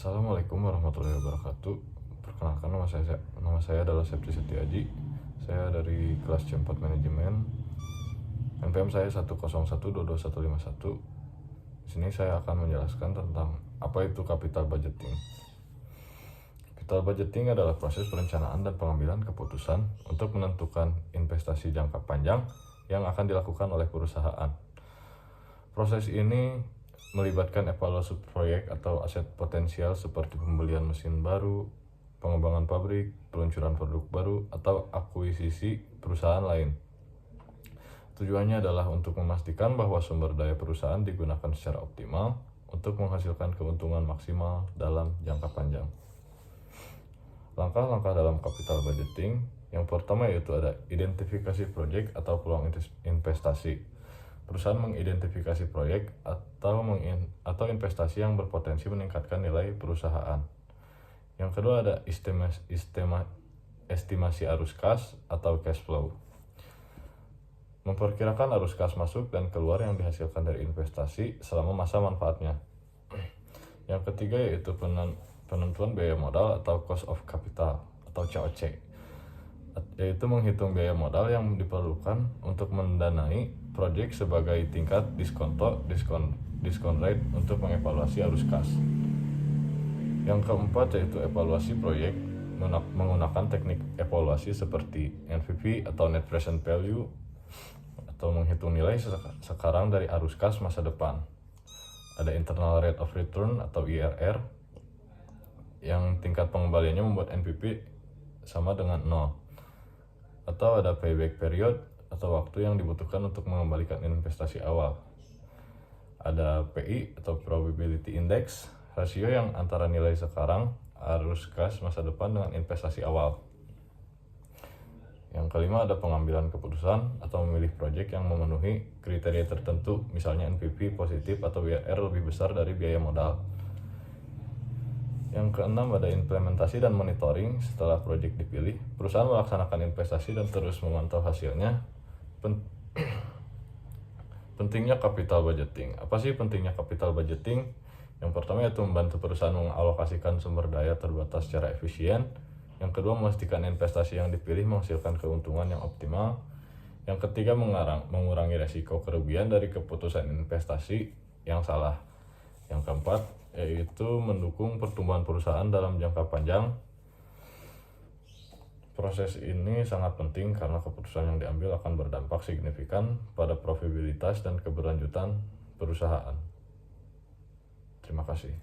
Assalamualaikum warahmatullahi wabarakatuh. Perkenalkan, nama saya adalah Septi Setiaji. Saya dari kelas C4 Manajemen. NPM saya 101222151. Di sini saya akan menjelaskan tentang apa itu capital budgeting. Capital budgeting adalah proses perencanaan dan pengambilan keputusan untuk menentukan investasi jangka panjang yang akan dilakukan oleh perusahaan. Proses ini melibatkan evaluasi proyek atau aset potensial seperti pembelian mesin baru, pengembangan pabrik, peluncuran produk baru, atau akuisisi perusahaan lain. Tujuannya adalah untuk memastikan bahwa sumber daya perusahaan digunakan secara optimal untuk menghasilkan keuntungan maksimal dalam jangka panjang. Langkah-langkah dalam capital budgeting yang pertama yaitu ada identifikasi proyek atau peluang investasi. Perusahaan mengidentifikasi proyek atau investasi yang berpotensi meningkatkan nilai perusahaan. Yang kedua ada estimasi arus kas atau cash flow. Memperkirakan arus kas masuk dan keluar yang dihasilkan dari investasi selama masa manfaatnya. Yang ketiga yaitu penentuan biaya modal atau cost of capital atau COC, yaitu menghitung biaya modal yang diperlukan untuk mendanai proyek sebagai tingkat diskon rate untuk mengevaluasi arus kas. Yang keempat yaitu evaluasi proyek menggunakan teknik evaluasi seperti NPV atau Net Present Value, atau menghitung nilai sekarang dari arus kas masa depan. Ada Internal Rate of Return atau IRR, yang tingkat pengembaliannya membuat NPV sama dengan 0. Atau ada payback period atau waktu yang dibutuhkan untuk mengembalikan investasi awal. Ada PI atau probability index, rasio yang antara nilai sekarang arus kas masa depan dengan investasi awal. Yang kelima ada pengambilan keputusan atau memilih proyek yang memenuhi kriteria tertentu, misalnya NPV positif atau IRR lebih besar dari biaya modal. Yang keenam ada implementasi dan monitoring. Setelah proyek dipilih, perusahaan melaksanakan investasi dan terus memantau hasilnya. Pentingnya capital budgeting. Apa sih pentingnya capital budgeting? Yang pertama yaitu membantu perusahaan mengalokasikan sumber daya terbatas secara efisien. Yang kedua memastikan investasi yang dipilih menghasilkan keuntungan yang optimal. Yang ketiga mengurangi resiko kerugian dari keputusan investasi yang salah. Yang keempat yaitu mendukung pertumbuhan perusahaan dalam jangka panjang. Proses ini sangat penting karena keputusan yang diambil akan berdampak signifikan pada profitabilitas dan keberlanjutan perusahaan. Terima kasih.